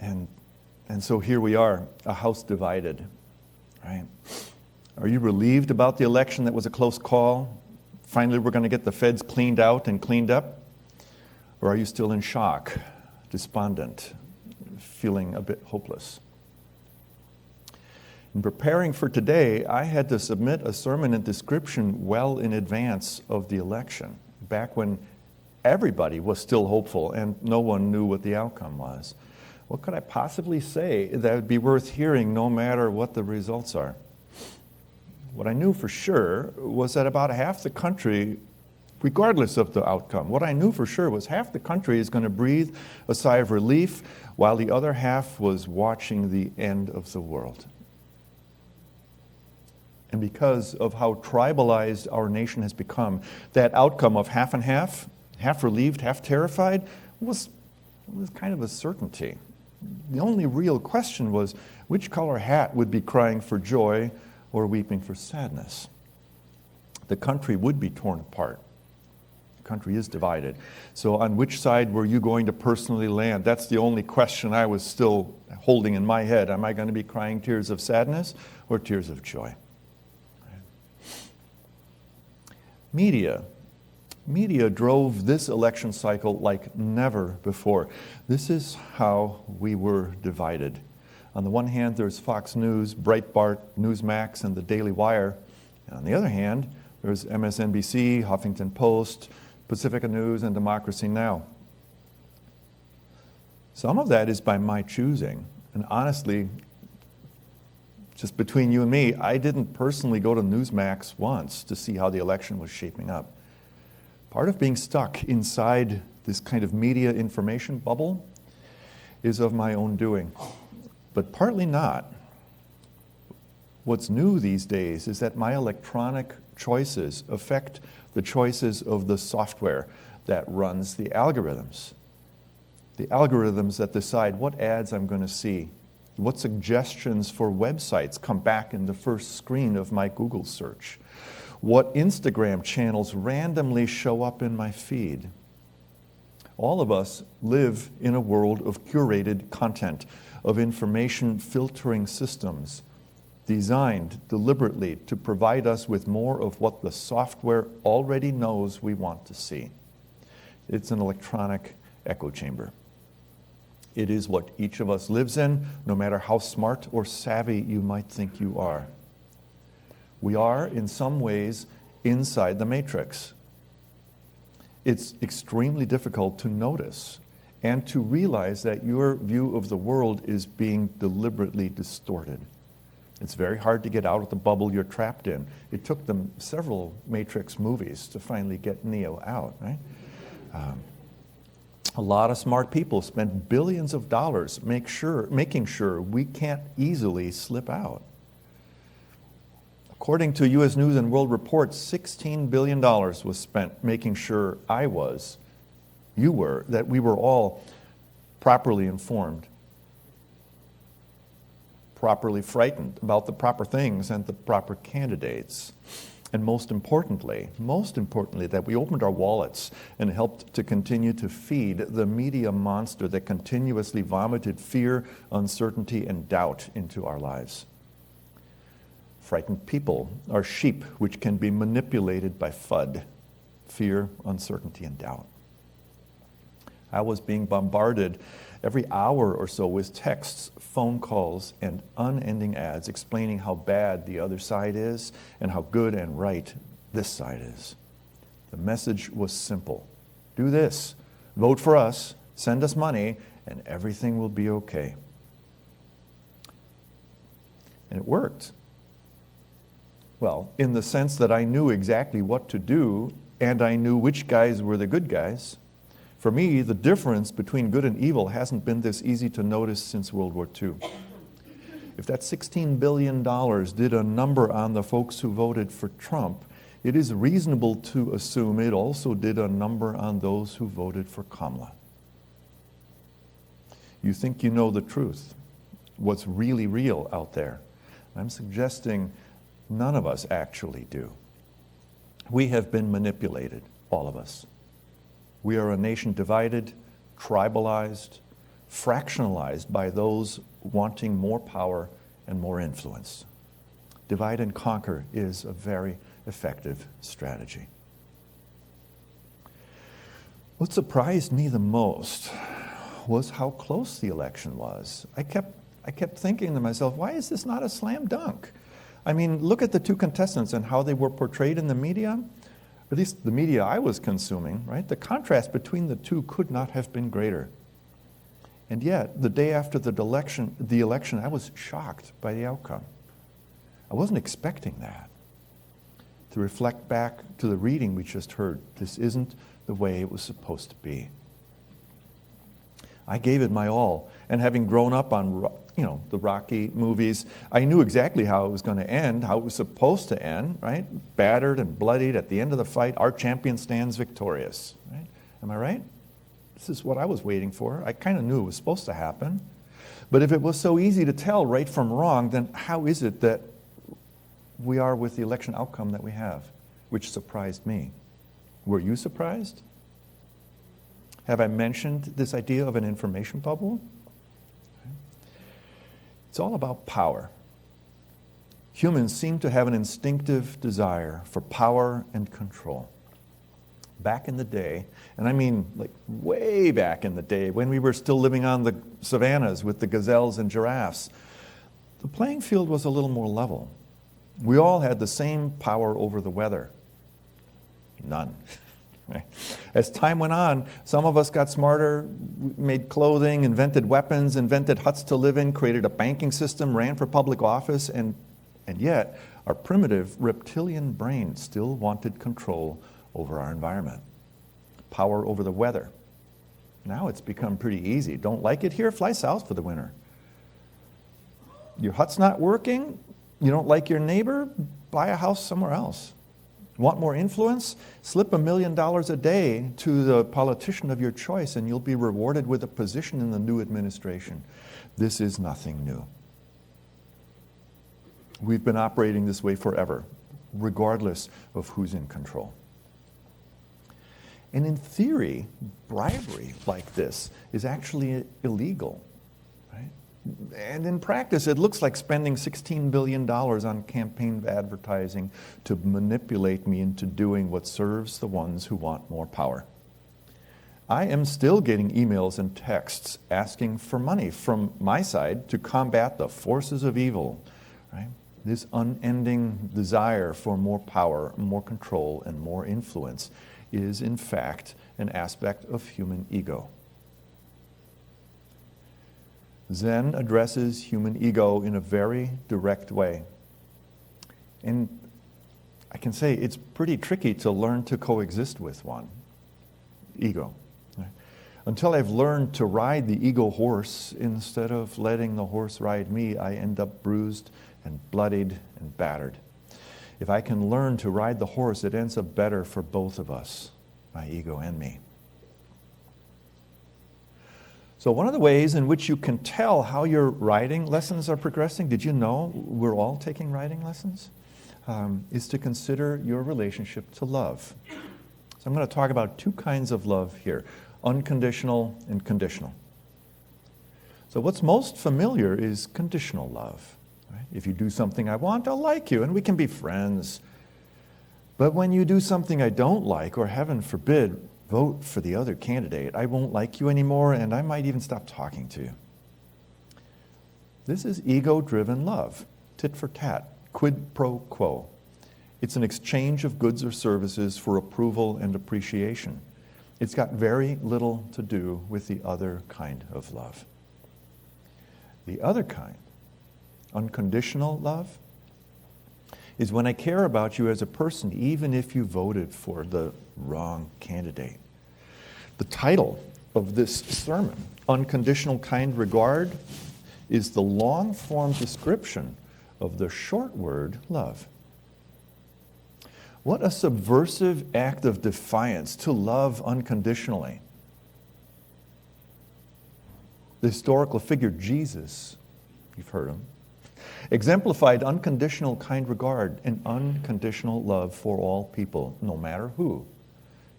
And so here we are, a house divided, right? Are you relieved about the election that was a close call? Finally, we're going to get the feds cleaned out and cleaned up? Or are you still in shock, despondent, feeling a bit hopeless? In preparing for today, I had to submit a sermon and description well in advance of the election, back when everybody was still hopeful and no one knew what the outcome was. What could I possibly say that would be worth hearing no matter what the results are? What I knew for sure was that about half the country, regardless of the outcome, what I knew for sure was half the country is going to breathe a sigh of relief while the other half was watching the end of the world. And because of how tribalized our nation has become, that outcome of half and half relieved, half terrified, was kind of a certainty. The only real question was which color hat would be crying for joy or weeping for sadness. The country would be torn apart. The country is divided. So on which side were you going to personally land? That's the only question I was still holding in my head. Am I going to be crying tears of sadness or tears of joy? Media drove this election cycle like never before. This is how we were divided. On the one hand, there's Fox News, Breitbart, Newsmax, and the Daily Wire. And on the other hand, there's MSNBC, Huffington Post, Pacifica News, and Democracy Now! Some of that is by my choosing. And honestly, just between you and me, I didn't personally go to Newsmax once to see how the election was shaping up. Part of being stuck inside this kind of media information bubble is of my own doing, but partly not. What's new these days is that my electronic choices affect the choices of the software that runs the algorithms that decide what ads I'm going to see, what suggestions for websites come back in the first screen of my Google search, what Instagram channels randomly show up in my feed. All of us live in a world of curated content, of information filtering systems designed deliberately to provide us with more of what the software already knows we want to see. It's an electronic echo chamber. It is what each of us lives in, no matter how smart or savvy you might think you are. We are, in some ways, inside the matrix. It's extremely difficult to notice and to realize that your view of the world is being deliberately distorted. It's very hard to get out of the bubble you're trapped in. It took them several Matrix movies to finally get Neo out, right? A lot of smart people spend billions of dollars making sure we can't easily slip out. According to U.S. News and World Report, $16 billion was spent making sure you were, that we were all properly informed, properly frightened about the proper things and the proper candidates. And most importantly, that we opened our wallets and helped to continue to feed the media monster that continuously vomited fear, uncertainty, and doubt into our lives. Frightened people are sheep which can be manipulated by FUD, fear, uncertainty, and doubt. I was being bombarded every hour or so with texts, phone calls, and unending ads explaining how bad the other side is and how good and right this side is. The message was simple. Do this, vote for us, send us money, and everything will be okay. And it worked. Well, in the sense that I knew exactly what to do, and I knew which guys were the good guys. For me, the difference between good and evil hasn't been this easy to notice since World War II. If that $16 billion did a number on the folks who voted for Trump, it is reasonable to assume it also did a number on those who voted for Kamala. You think you know the truth, what's really real out there. I'm suggesting none of us actually do. We have been manipulated, all of us. We are a nation divided, tribalized, fractionalized by those wanting more power and more influence. Divide and conquer is a very effective strategy. What surprised me the most was how close the election was. I kept thinking to myself, why is this not a slam dunk? I mean, look at the two contestants and how they were portrayed in the media, at least the media I was consuming, right? The contrast between the two could not have been greater. And yet, the day after the election, I was shocked by the outcome. I wasn't expecting that. To reflect back to the reading we just heard, this isn't the way it was supposed to be. I gave it my all, and having grown up on, the Rocky movies, I knew exactly how it was going to end, how it was supposed to end, right? Battered and bloodied at the end of the fight, our champion stands victorious, right? Am I right? This is what I was waiting for. I kind of knew it was supposed to happen. But if it was so easy to tell right from wrong, then how is it that we are with the election outcome that we have, which surprised me? Were you surprised? Have I mentioned this idea of an information bubble? It's all about power. Humans seem to have an instinctive desire for power and control. Back in the day, and I mean like way back in the day, when we were still living on the savannas with the gazelles and giraffes, the playing field was a little more level. We all had the same power over the weather. None. As time went on, some of us got smarter, made clothing, invented weapons, invented huts to live in, created a banking system, ran for public office, and yet our primitive reptilian brain still wanted control over our environment. Power over the weather. Now it's become pretty easy. Don't like it here? Fly south for the winter. Your hut's not working? You don't like your neighbor? Buy a house somewhere else. Want more influence? Slip $1 million a day to the politician of your choice and you'll be rewarded with a position in the new administration. This is nothing new. We've been operating this way forever, regardless of who's in control. And in theory, bribery like this is actually illegal. And in practice, it looks like spending $16 billion on campaign advertising to manipulate me into doing what serves the ones who want more power. I am still getting emails and texts asking for money from my side to combat the forces of evil, right? This unending desire for more power, more control, and more influence is, in fact, an aspect of human ego. Zen addresses human ego in a very direct way. And I can say it's pretty tricky to learn to coexist with one, ego. Until I've learned to ride the ego horse instead of letting the horse ride me, I end up bruised and bloodied and battered. If I can learn to ride the horse, it ends up better for both of us, my ego and me. So one of the ways in which you can tell how your writing lessons are progressing, did you know we're all taking writing lessons? Is to consider your relationship to love. So I'm going to talk about two kinds of love here, unconditional and conditional. So what's most familiar is conditional love. Right? If you do something I want, I'll like you and we can be friends. But when you do something I don't like, or heaven forbid, vote for the other candidate, I won't like you anymore, and I might even stop talking to you. This is ego-driven love, tit for tat, quid pro quo. It's an exchange of goods or services for approval and appreciation. It's got very little to do with the other kind of love. The other kind, unconditional love, is when I care about you as a person, even if you voted for the wrong candidate. The title of this sermon, Unconditional Kind Regard, is the long-form description of the short word love. What a subversive act of defiance to love unconditionally. The historical figure Jesus, you've heard him, exemplified unconditional kind regard and unconditional love for all people, no matter who.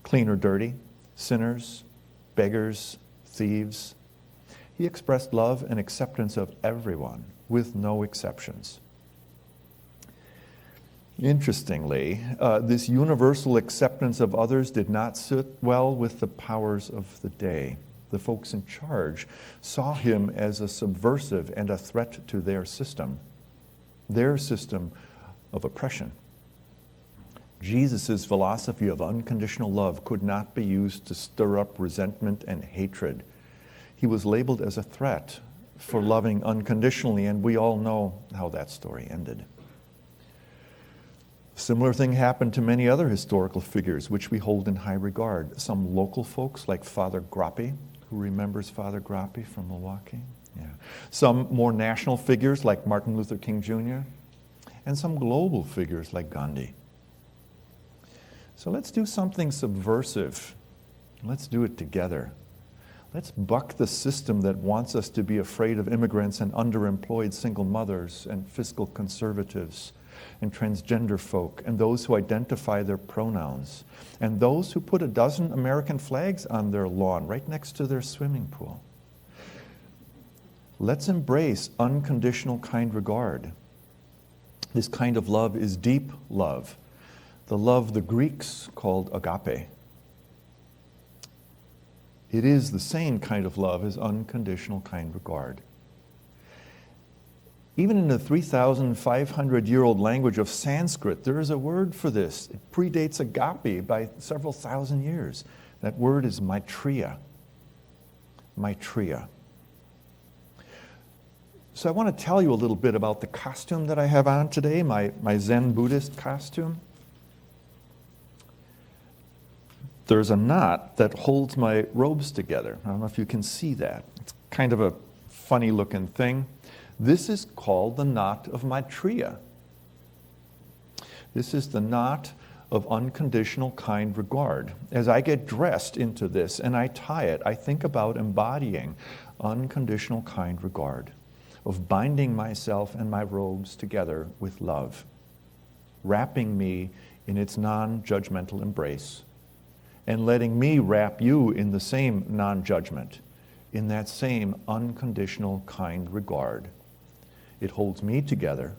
Clean or dirty, sinners, beggars, thieves. He expressed love and acceptance of everyone, with no exceptions. Interestingly, this universal acceptance of others did not sit well with the powers of the day. The folks in charge saw him as a subversive and a threat to their system of oppression. Jesus' philosophy of unconditional love could not be used to stir up resentment and hatred. He was labeled as a threat for loving unconditionally, and we all know how that story ended. A similar thing happened to many other historical figures which we hold in high regard. Some local folks like Father Grappi, who remembers Father Grappi from Milwaukee? Yeah. Some more national figures like Martin Luther King Jr., and some global figures like Gandhi. So let's do something subversive. Let's do it together. Let's buck the system that wants us to be afraid of immigrants and underemployed single mothers and fiscal conservatives and transgender folk and those who identify their pronouns and those who put a dozen American flags on their lawn right next to their swimming pool. Let's embrace unconditional kind regard. This kind of love is deep love, the love the Greeks called agape. It is the same kind of love as unconditional kind regard. Even in the 3,500-year-old language of Sanskrit, there is a word for this. It predates agape by several thousand years. That word is maitreya. Maitreya. So I want to tell you a little bit about the costume that I have on today, my Zen Buddhist costume. There's a knot that holds my robes together. I don't know if you can see that. It's kind of a funny looking thing. This is called the knot of Maitreya. This is the knot of unconditional kind regard. As I get dressed into this and I tie it, I think about embodying unconditional kind regard, of binding myself and my robes together with love, wrapping me in its non-judgmental embrace, and letting me wrap you in the same non-judgment, in that same unconditional kind regard. It holds me together,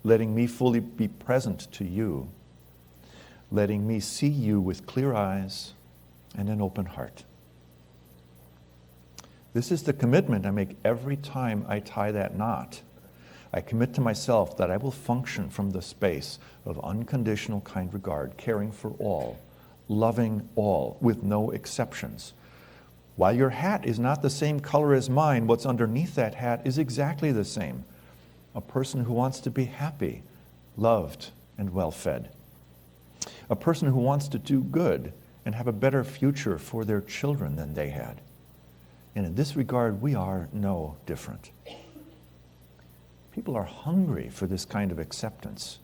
letting me fully be present to you, letting me see you with clear eyes and an open heart. This is the commitment I make every time I tie that knot. I commit to myself that I will function from the space of unconditional kind regard, caring for all, loving all, with no exceptions. While your hat is not the same color as mine, what's underneath that hat is exactly the same. A person who wants to be happy, loved, and well-fed. A person who wants to do good and have a better future for their children than they had. And in this regard, we are no different. People are hungry for this kind of acceptance.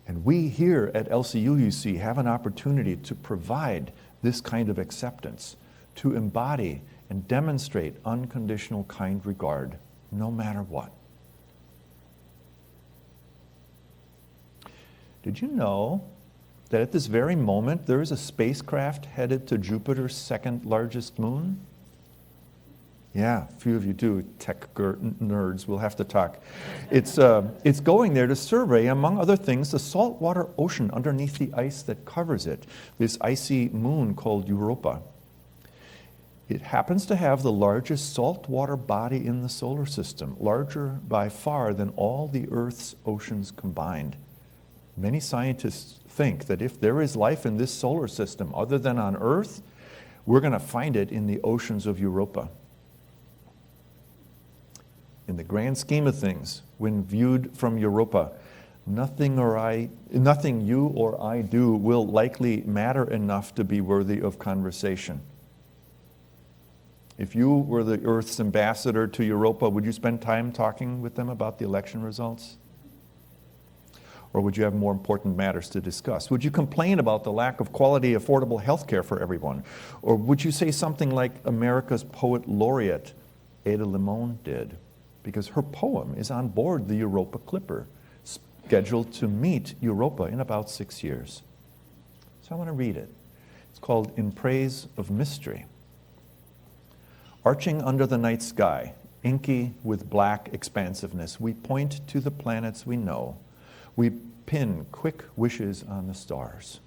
And we here at LCUUC have an opportunity to provide this kind of acceptance, to embody and demonstrate unconditional kind regard, no matter what. Did you know that at this very moment there is a spacecraft headed to Jupiter's second largest moon? Yeah, a few of you do, tech nerds. We'll have to talk. It's going there to survey, among other things, the saltwater ocean underneath the ice that covers it, this icy moon called Europa. It happens to have the largest saltwater body in the solar system, larger by far than all the Earth's oceans combined. Many scientists think that if there is life in this solar system other than on Earth, we're going to find it in the oceans of Europa. In the grand scheme of things, when viewed from Europa, nothing you or I do will likely matter enough to be worthy of conversation. If you were the Earth's ambassador to Europa, would you spend time talking with them about the election results? Or would you have more important matters to discuss? Would you complain about the lack of quality, affordable health care for everyone? Or would you say something like America's poet laureate, Ada Limon, did? Because her poem is on board the Europa Clipper, scheduled to meet Europa in about 6 years. So I want to read it. It's called In Praise of Mystery. Arching under the night sky, inky with black expansiveness, we point to the planets we know. We pin quick wishes on the stars.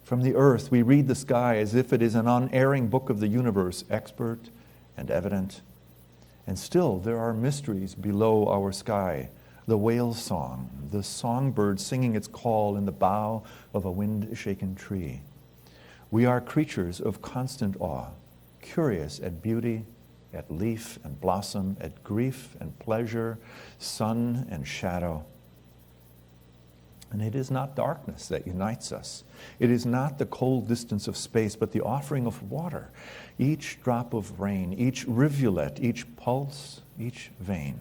From the earth, we read the sky as if it is an unerring book of the universe, expert and evident. And still, there are mysteries below our sky. The whale song, the songbird singing its call in the bough of a wind-shaken tree. We are creatures of constant awe, curious at beauty, at leaf and blossom, at grief and pleasure, sun and shadow. And it is not darkness that unites us. It is not the cold distance of space, but the offering of water. Each drop of rain, each rivulet, each pulse, each vein.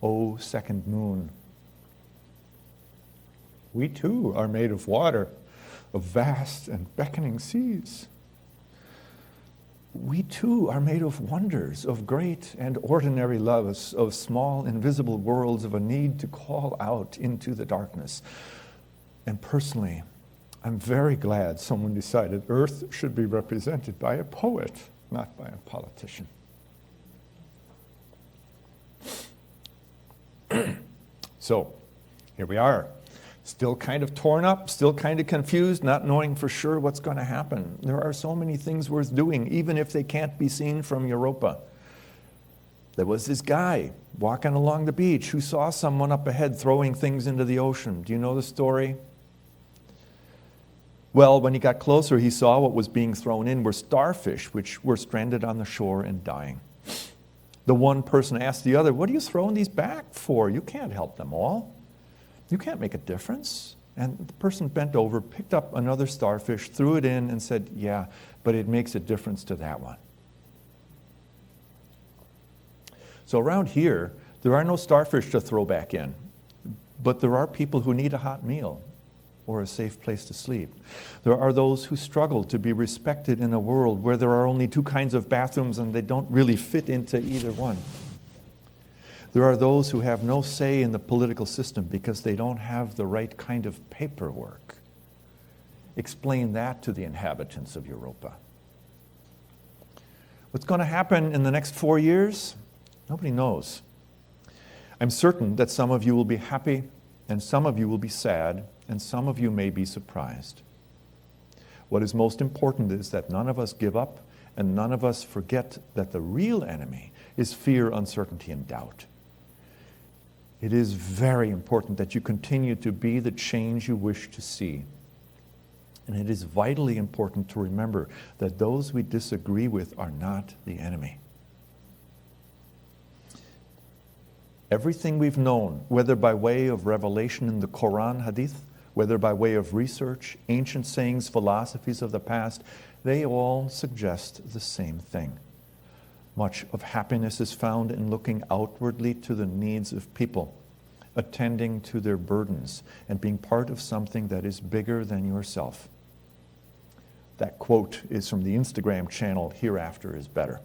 O second moon, we too are made of water, of vast and beckoning seas. We too are made of wonders, of great and ordinary loves, of small invisible worlds, of a need to call out into the darkness. And personally, I'm very glad someone decided Earth should be represented by a poet, not by a politician. So, here we are. Still kind of torn up, still kind of confused, not knowing for sure what's going to happen. There are so many things worth doing, even if they can't be seen from Europa. There was this guy walking along the beach who saw someone up ahead throwing things into the ocean. Do you know the story? Well, when he got closer, he saw what was being thrown in were starfish, which were stranded on the shore and dying. The one person asked the other, "What are you throwing these back for? You can't help them all. You can't make a difference." And the person bent over, picked up another starfish, threw it in, and said, "Yeah, but it makes a difference to that one." So around here, there are no starfish to throw back in, but there are people who need a hot meal or a safe place to sleep. There are those who struggle to be respected in a world where there are only two kinds of bathrooms and they don't really fit into either one. There are those who have no say in the political system because they don't have the right kind of paperwork. Explain that to the inhabitants of Europa. What's going to happen in the next 4 years? Nobody knows. I'm certain that some of you will be happy, and some of you will be sad, and some of you may be surprised. What is most important is that none of us give up, and none of us forget that the real enemy is fear, uncertainty, and doubt. It is very important that you continue to be the change you wish to see. And it is vitally important to remember that those we disagree with are not the enemy. Everything we've known, whether by way of revelation in the Quran, Hadith, whether by way of research, ancient sayings, philosophies of the past, they all suggest the same thing. Much of happiness is found in looking outwardly to the needs of people, attending to their burdens, and being part of something that is bigger than yourself. That quote is from the Instagram channel, Hereafter is Better.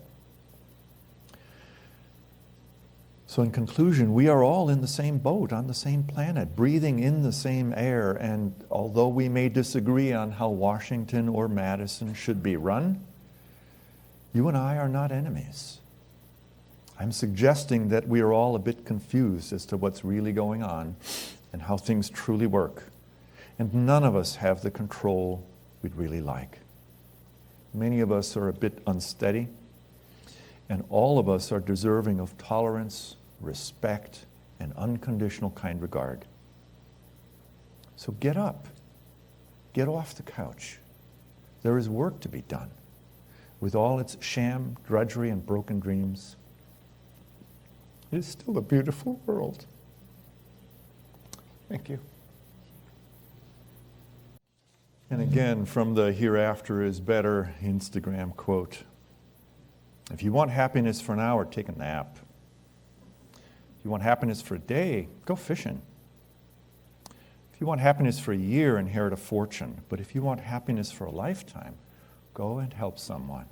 So in conclusion, we are all in the same boat, on the same planet, breathing in the same air, and although we may disagree on how Washington or Madison should be run, you and I are not enemies. I'm suggesting that we are all a bit confused as to what's really going on and how things truly work. And none of us have the control we'd really like. Many of us are a bit unsteady, and all of us are deserving of tolerance, respect, and unconditional kind regard. So get up. Get off the couch. There is work to be done. With all its sham, drudgery, and broken dreams, it is still a beautiful world. Thank you. And again, from the Hereafter is Better Instagram quote, if you want happiness for an hour, take a nap. If you want happiness for a day, go fishing. If you want happiness for a year, inherit a fortune. But if you want happiness for a lifetime, go and help someone.